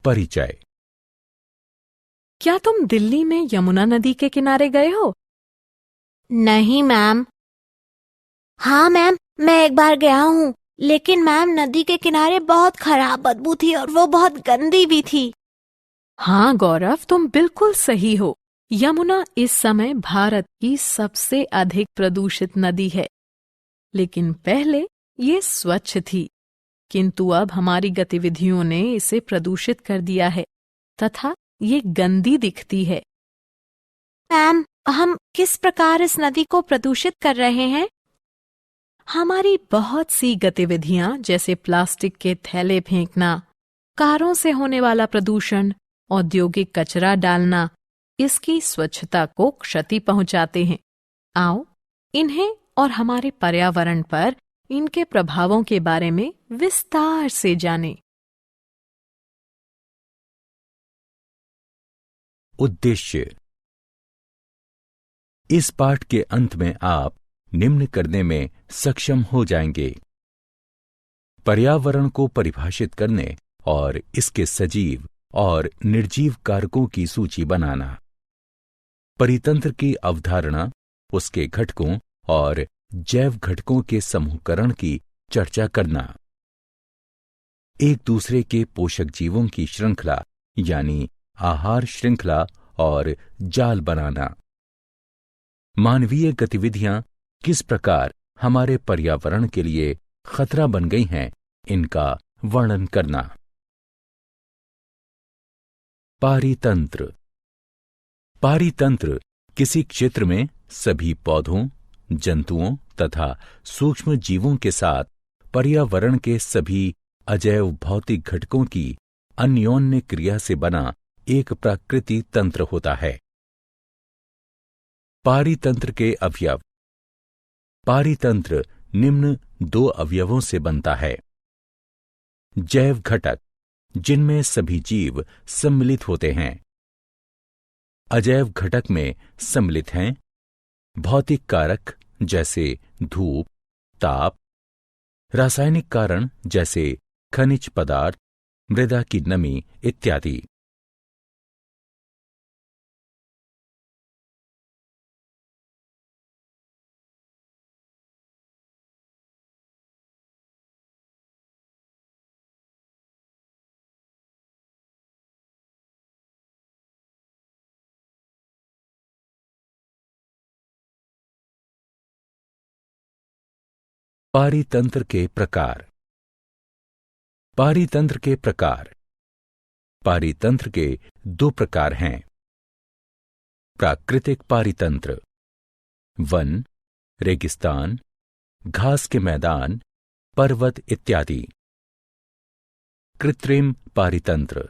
परिचय। क्या तुम दिल्ली में यमुना नदी के किनारे गए हो? नहीं मैम। हाँ मैम, मैं एक बार गया हूँ, लेकिन मैम नदी के किनारे बहुत खराब बदबू थी और वो बहुत गंदी भी थी। हाँ गौरव, तुम बिल्कुल सही हो। यमुना इस समय भारत की सबसे अधिक प्रदूषित नदी है, लेकिन पहले ये स्वच्छ थी, किंतु अब हमारी गतिविधियों ने इसे प्रदूषित कर दिया है तथा ये गंदी दिखती है। मैम, हम किस प्रकार इस नदी को प्रदूषित कर रहे हैं? हमारी बहुत सी गतिविधियां जैसे प्लास्टिक के थैले फेंकना, कारों से होने वाला प्रदूषण, औद्योगिक कचरा डालना, इसकी स्वच्छता को क्षति पहुंचाते हैं। आओ इन्हें और हमारे पर्यावरण पर इनके प्रभावों के बारे में विस्तार से जानें। उद्देश्य। इस पाठ के अंत में आप निम्न करने में सक्षम हो जाएंगे: पर्यावरण को परिभाषित करने और इसके सजीव और निर्जीव कारकों की सूची बनाना, परितंत्र की अवधारणा, उसके घटकों और जैव घटकों के समूहकरण की चर्चा करना, एक दूसरे के पोषक जीवों की श्रृंखला यानी आहार श्रृंखला और जाल बनाना, मानवीय गतिविधियां किस प्रकार हमारे पर्यावरण के लिए खतरा बन गई हैं, इनका वर्णन करना। पारितंत्र। पारितंत्र किसी क्षेत्र में सभी पौधों, जंतुओं तथा सूक्ष्म जीवों के साथ पर्यावरण के सभी अजैव भौतिक घटकों की अन्योन्य क्रिया से बना एक प्राकृतिक तंत्र होता है। पारितंत्र के अवयव। पारितंत्र निम्न 2 अवयवों से बनता है: जैव घटक, जिनमें सभी जीव सम्मिलित होते हैं। अजैव घटक में सम्मिलित हैं भौतिक कारक जैसे धूप, ताप, रासायनिक कारण जैसे खनिज पदार्थ, मृदा की नमी इत्यादि। पारितंत्र के प्रकार। पारितंत्र के प्रकार। पारितंत्र के 2 प्रकार हैं: प्राकृतिक पारितंत्र, वन, रेगिस्तान, घास के मैदान, पर्वत इत्यादि। कृत्रिम पारितंत्र,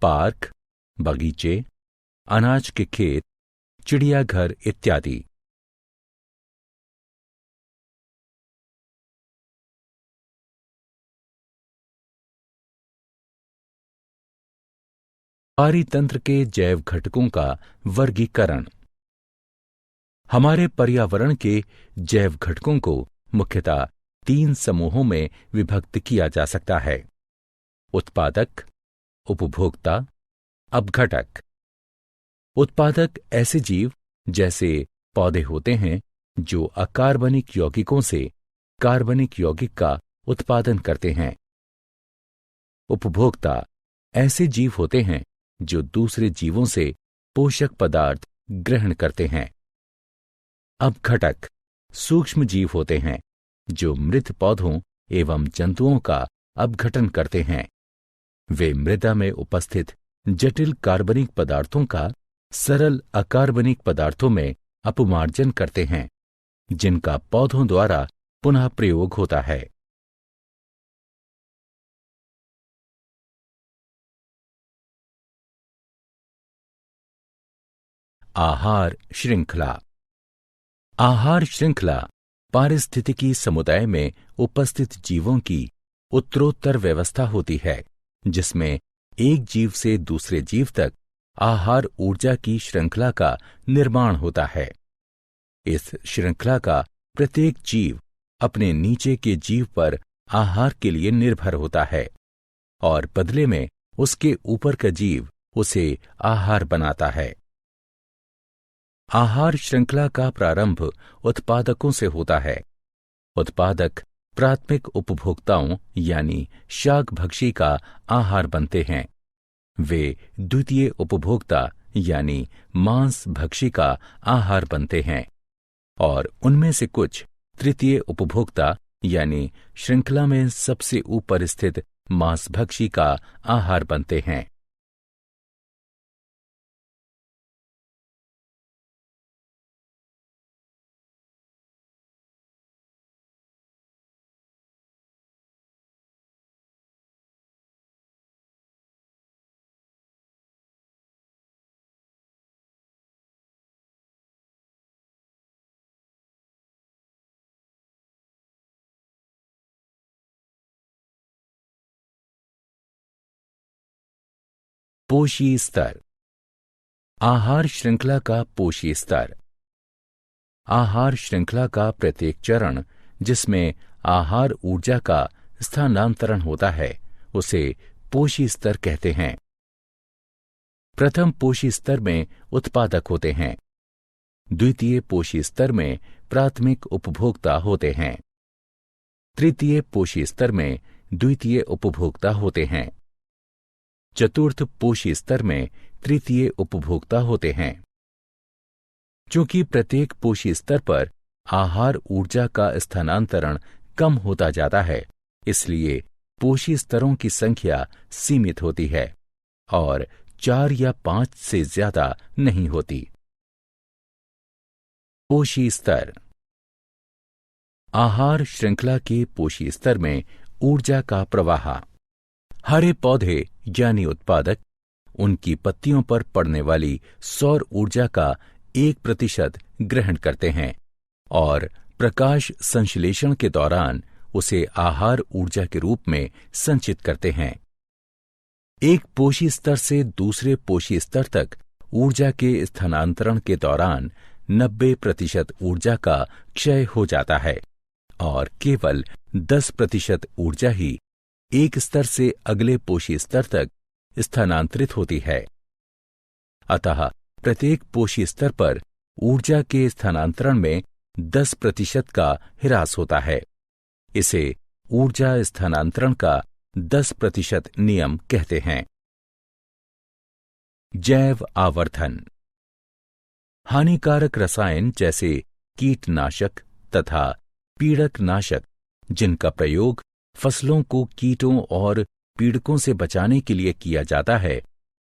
पार्क, बगीचे, अनाज के खेत, चिड़ियाघर इत्यादि। पारितंत्र के जैव घटकों का वर्गीकरण। हमारे पर्यावरण के जैव घटकों को मुख्यतः 3 समूहों में विभक्त किया जा सकता है: उत्पादक, उपभोक्ता, अपघटक। उत्पादक ऐसे जीव जैसे पौधे होते हैं जो अकार्बनिक यौगिकों से कार्बनिक यौगिक का उत्पादन करते हैं। उपभोक्ता ऐसे जीव होते हैं जो दूसरे जीवों से पोषक पदार्थ ग्रहण करते हैं। अपघटक सूक्ष्म जीव होते हैं जो मृत पौधों एवं जंतुओं का अपघटन करते हैं। वे मृदा में उपस्थित जटिल कार्बनिक पदार्थों का सरल अकार्बनिक पदार्थों में अपमार्जन करते हैं, जिनका पौधों द्वारा पुनः प्रयोग होता है। आहार श्रृंखला। आहार श्रृंखला पारिस्थितिकी समुदाय में उपस्थित जीवों की उत्तरोत्तर व्यवस्था होती है, जिसमें एक जीव से दूसरे जीव तक आहार ऊर्जा की श्रृंखला का निर्माण होता है। इस श्रृंखला का प्रत्येक जीव अपने नीचे के जीव पर आहार के लिए निर्भर होता है और बदले में उसके ऊपर का जीव उसे आहार बनाता है। आहार श्रृंखला का प्रारंभ उत्पादकों से होता है। उत्पादक प्राथमिक उपभोक्ताओं यानी शाकभक्षी का आहार बनते हैं। वे द्वितीय उपभोक्ता यानी मांसभक्षी का आहार बनते हैं और उनमें से कुछ तृतीय उपभोक्ता यानी श्रृंखला में सबसे ऊपर स्थित मांसभक्षी का आहार बनते हैं। पोषी स्तर। आहार श्रृंखला का पोषी स्तर। आहार श्रृंखला का प्रत्येक चरण जिसमें आहार ऊर्जा का स्थानांतरण होता है उसे पोषी स्तर कहते हैं। प्रथम पोषी स्तर में उत्पादक होते हैं। द्वितीय पोषी स्तर में प्राथमिक उपभोक्ता होते हैं। तृतीय पोषी स्तर में द्वितीय उपभोक्ता होते हैं। चतुर्थ पोषी स्तर में तृतीय उपभोक्ता होते हैं। चूंकि प्रत्येक पोषी स्तर पर आहार ऊर्जा का स्थानांतरण कम होता जाता है, इसलिए पोषी स्तरों की संख्या सीमित होती है और 4 या 5 से ज्यादा नहीं होती। पोषी स्तर। आहार श्रृंखला के पोषी स्तर में ऊर्जा का प्रवाह। हरे पौधे यानी उत्पादक उनकी पत्तियों पर पड़ने वाली सौर ऊर्जा का 1% ग्रहण करते हैं और प्रकाश संश्लेषण के दौरान उसे आहार ऊर्जा के रूप में संचित करते हैं। एक पोषी स्तर से दूसरे पोषी स्तर तक ऊर्जा के स्थानांतरण के दौरान 90% ऊर्जा का क्षय हो जाता है और केवल 10% ऊर्जा ही एक स्तर से अगले पोषी स्तर तक स्थानांतरित होती है। अतः प्रत्येक पोषी स्तर पर ऊर्जा के स्थानांतरण में 10% का ह्रास होता है। इसे ऊर्जा स्थानांतरण का 10% नियम कहते हैं। जैव आवर्धन। हानिकारक रसायन जैसे कीटनाशक तथा पीड़कनाशक जिनका प्रयोग फसलों को कीटों और पीड़कों से बचाने के लिए किया जाता है,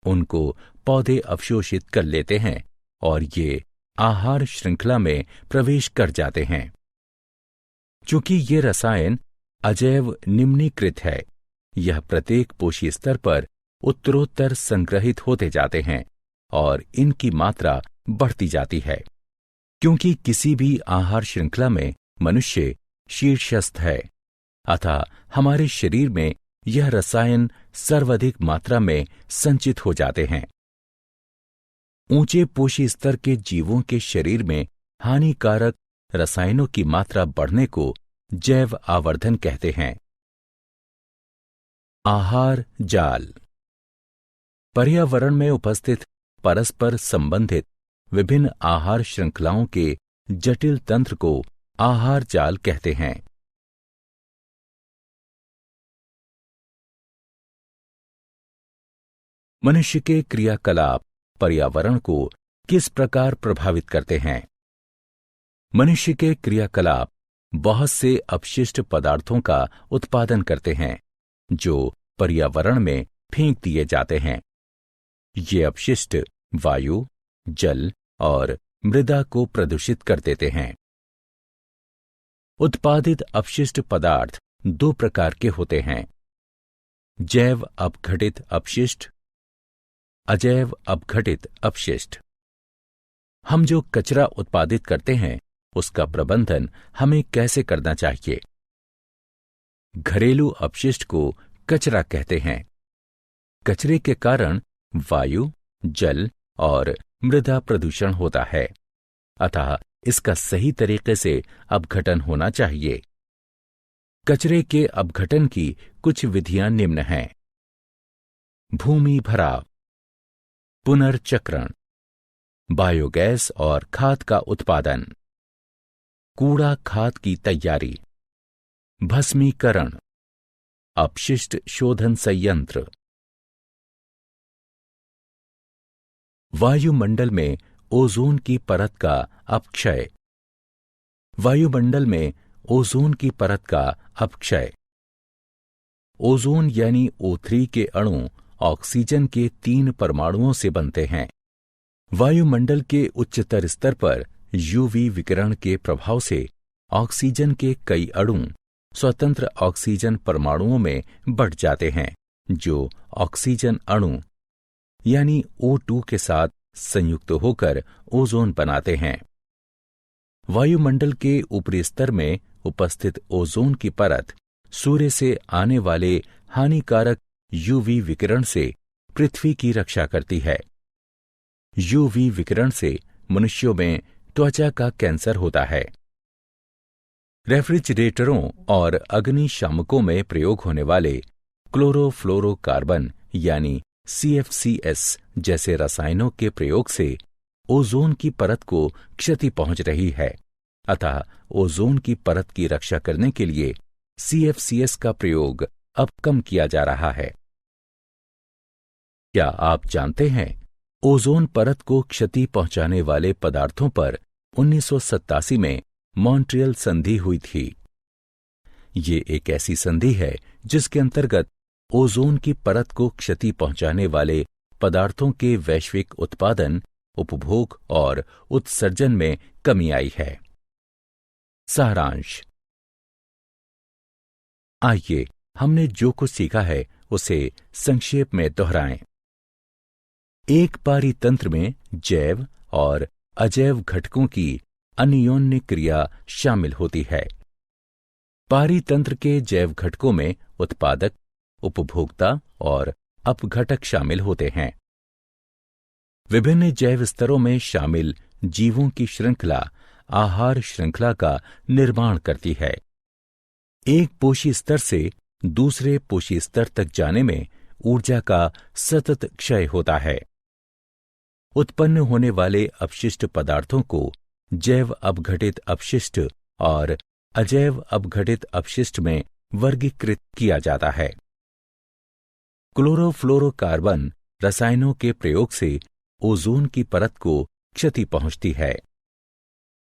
उनको पौधे अवशोषित कर लेते हैं और ये आहार श्रृंखला में प्रवेश कर जाते हैं। चूंकि ये रसायन अजैव निम्नीकृत है, यह प्रत्येक पोषी स्तर पर उत्तरोत्तर संग्रहित होते जाते हैं और इनकी मात्रा बढ़ती जाती है। क्योंकि किसी भी आहार श्रृंखला में मनुष्य शीर्षस्थ है, अतः हमारे शरीर में यह रसायन सर्वाधिक मात्रा में संचित हो जाते हैं। ऊंचे पोषी स्तर के जीवों के शरीर में हानिकारक रसायनों की मात्रा बढ़ने को जैव आवर्धन कहते हैं। आहार जाल। पर्यावरण में उपस्थित परस्पर संबंधित विभिन्न आहार श्रृंखलाओं के जटिल तंत्र को आहार जाल कहते हैं। मनुष्य के क्रियाकलाप पर्यावरण को किस प्रकार प्रभावित करते हैं? मनुष्य के क्रियाकलाप बहुत से अपशिष्ट पदार्थों का उत्पादन करते हैं जो पर्यावरण में फेंक दिए जाते हैं। ये अपशिष्ट वायु, जल और मृदा को प्रदूषित कर देते हैं। उत्पादित अपशिष्ट पदार्थ 2 प्रकार के होते हैं: जैव अपघटित अपशिष्ट, अजैव अपघटित अपशिष्ट। हम जो कचरा उत्पादित करते हैं उसका प्रबंधन हमें कैसे करना चाहिए? घरेलू अपशिष्ट को कचरा कहते हैं। कचरे के कारण वायु, जल और मृदा प्रदूषण होता है, अतः इसका सही तरीके से अपघटन होना चाहिए। कचरे के अपघटन की कुछ विधियां निम्न हैं। भूमि भराव, पुनर्चक्रण, बायोगैस और खाद का उत्पादन, कूड़ा खाद की तैयारी, भस्मीकरण, अपशिष्ट शोधन संयंत्र। वायुमंडल में ओजोन की परत का अपक्षय। वायुमंडल में ओजोन की परत का अपक्षय। ओजोन यानी O3 के अणु ऑक्सीजन के 3 परमाणुओं से बनते हैं। वायुमंडल के उच्चतर स्तर पर यूवी विकिरण के प्रभाव से ऑक्सीजन के कई अणु स्वतंत्र ऑक्सीजन परमाणुओं में बढ़ जाते हैं, जो ऑक्सीजन अणु यानी O2 के साथ संयुक्त होकर ओजोन बनाते हैं। वायुमंडल के ऊपरी स्तर में उपस्थित ओजोन की परत सूर्य से आने वाले हानिकारक यूवी विकिरण से पृथ्वी की रक्षा करती है। यूवी विकिरण से मनुष्यों में त्वचा का कैंसर होता है। रेफ्रिजरेटरों और अग्निशामकों में प्रयोग होने वाले क्लोरोफ्लोरोकार्बन यानी CFCS जैसे रसायनों के प्रयोग से ओजोन की परत को क्षति पहुंच रही है। अतः ओजोन की परत की रक्षा करने के लिए CFCS का प्रयोग अब कम किया जा रहा है। क्या आप जानते हैं, ओजोन परत को क्षति पहुंचाने वाले पदार्थों पर 1987 में मॉन्ट्रियल संधि हुई थी। ये एक ऐसी संधि है जिसके अंतर्गत ओजोन की परत को क्षति पहुंचाने वाले पदार्थों के वैश्विक उत्पादन, उपभोग और उत्सर्जन में कमी आई है। सारांश। आइए हमने जो कुछ सीखा है उसे संक्षेप में दोहराएं। एक पारितंत्र में जैव और अजैव घटकों की अन्योन्य क्रिया शामिल होती है। पारितंत्र के जैव घटकों में उत्पादक, उपभोक्ता और अपघटक शामिल होते हैं। विभिन्न जैव स्तरों में शामिल जीवों की श्रृंखला आहार श्रृंखला का निर्माण करती है। एक पोषी स्तर से दूसरे पोषी स्तर तक जाने में ऊर्जा का सतत क्षय होता है। उत्पन्न होने वाले अपशिष्ट पदार्थों को जैव अपघटित अपशिष्ट और अजैव अपघटित अपशिष्ट में वर्गीकृत किया जाता है। क्लोरोफ्लोरोकार्बन रसायनों के प्रयोग से ओजोन की परत को क्षति पहुंचती है।